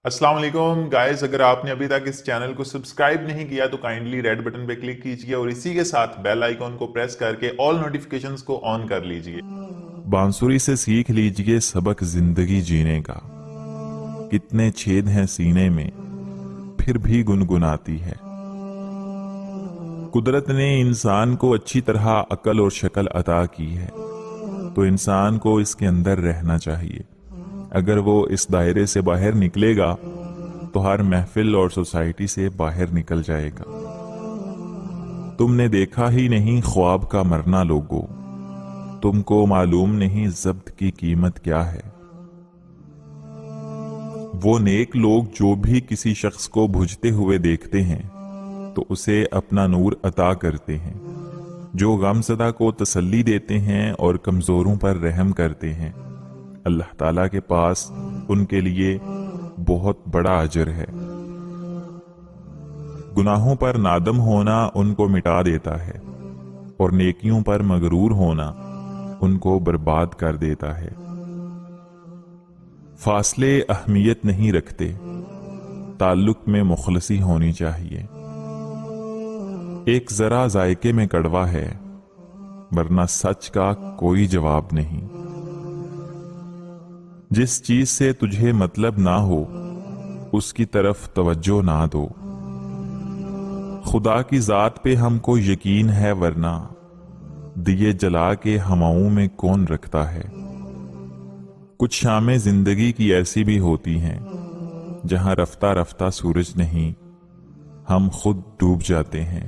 अस्सलाम वालेकुम गाइस, अगर आपने अभी तक इस चैनल को सब्सक्राइब नहीं किया तो काइंडली रेड बटन पे क्लिक कीजिए और इसी के साथ बेल आइकॉन को प्रेस करके ऑल नोटिफिकेशंस को ऑन कर लीजिए। बांसुरी से सीख लीजिए सबक जिंदगी जीने का। कितने छेद हैं सीने में, फिर भी गुनगुनाती है। कुदरत ने इंसान को अच्छी तरह अकल और शक्ल अता की है, तो इंसान को इसके अंदर रहना चाहिए। अगर वो इस दायरे से बाहर निकलेगा तो हर महफिल और सोसाइटी से बाहर निकल जाएगा। तुमने देखा ही नहीं ख्वाब का मरना लोगों, तुमको मालूम नहीं ज़ब्त की कीमत क्या है। वो नेक लोग जो भी किसी शख्स को बुझते हुए देखते हैं तो उसे अपना नूर अता करते हैं, जो गमज़दा को तसल्ली देते हैं और कमज़ोरों पर रहम करते हैं। अल्लाह ताला के पास उनके लिए बहुत बड़ा अजर है। गुनाहों पर नादम होना उनको मिटा देता है और नेकियों पर मगरूर होना उनको बर्बाद कर देता है। फासले अहमियत नहीं रखते, ताल्लुक में मुखलसी होनी चाहिए। एक जरा जायके में कड़वा है, वरना सच का कोई जवाब नहीं। जिस चीज से तुझे मतलब ना हो उसकी तरफ तवज्जो ना दो। खुदा की जात पे हमको यकीन है, वरना दिए जला के हवाओं में कौन रखता है। कुछ शामें जिंदगी की ऐसी भी होती हैं जहां रफ्ता रफ्ता सूरज नहीं, हम खुद डूब जाते हैं।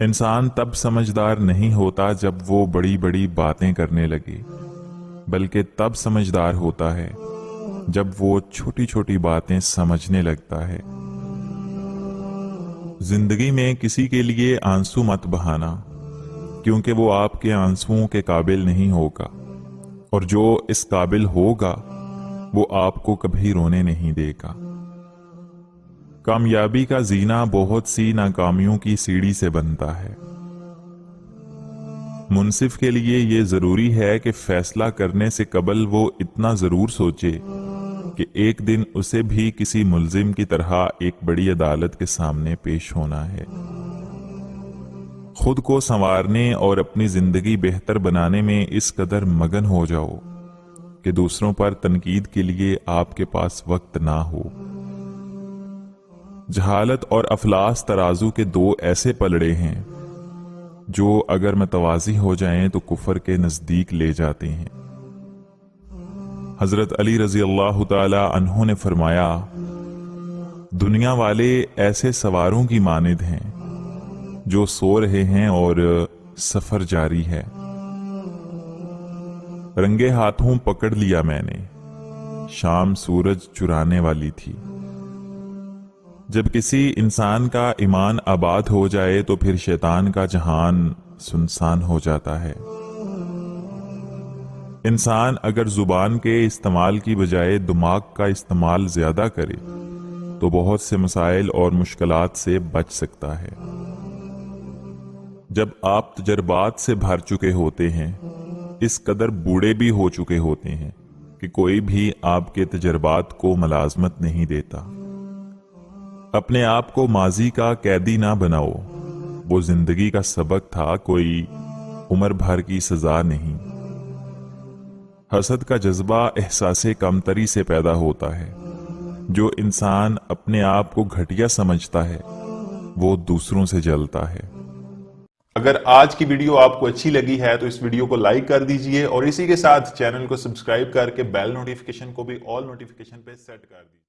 इंसान तब समझदार नहीं होता जब वो बड़ी बड़ी बातें करने लगे, बल्कि तब समझदार होता है जब वो छोटी छोटी बातें समझने लगता है। जिंदगी में किसी के लिए आंसू मत बहाना, क्योंकि वो आपके आंसुओं के काबिल नहीं होगा, और जो इस काबिल होगा वो आपको कभी रोने नहीं देगा। कामयाबी का जीना बहुत सी नाकामियों की सीढ़ी से बनता है। मुनसिफ के लिए ये जरूरी है कि फैसला करने से कबल वो इतना जरूर सोचे कि एक दिन उसे भी किसी मुल्जिम की तरह एक बड़ी अदालत के सामने पेश होना है। खुद को संवारने और अपनी जिंदगी बेहतर बनाने में इस कदर मगन हो जाओ कि दूसरों पर तनकीद के लिए आपके पास वक्त ना हो। जहालत और अफलास तराजू के दो ऐसे पलड़े हैं जो अगर मतवाजी हो जाएं तो कुफर के नजदीक ले जाते हैं। हजरत अली रजी अल्लाह ताला अन्हु ने फरमाया, दुनिया वाले ऐसे सवारों की मानिद हैं जो सो रहे हैं और सफर जारी है। रंगे हाथों पकड़ लिया मैंने, शाम सूरज चुराने वाली थी। जब किसी इंसान का ईमान आबाद हो जाए तो फिर शैतान का जहान सुनसान हो जाता है। इंसान अगर जुबान के इस्तेमाल की बजाय दिमाग का इस्तेमाल ज्यादा करे तो बहुत से मसाइल और मुश्किलात से बच सकता है। जब आप तजर्बात से भर चुके होते हैं, इस कदर बूढ़े भी हो चुके होते हैं कि कोई भी आपके तजर्बात को मुलाजमत नहीं देता। अपने आप को माजी का कैदी ना बनाओ, वो जिंदगी का सबक था, कोई उम्र भर की सजा नहीं। हसद का जज्बा एहसासे कमतरी से पैदा होता है। जो इंसान अपने आप को घटिया समझता है वो दूसरों से जलता है। अगर आज की वीडियो आपको अच्छी लगी है तो इस वीडियो को लाइक कर दीजिए और इसी के साथ चैनल को सब्सक्राइब करके बेल नोटिफिकेशन को भी ऑल नोटिफिकेशन पे सेट कर दीजिए।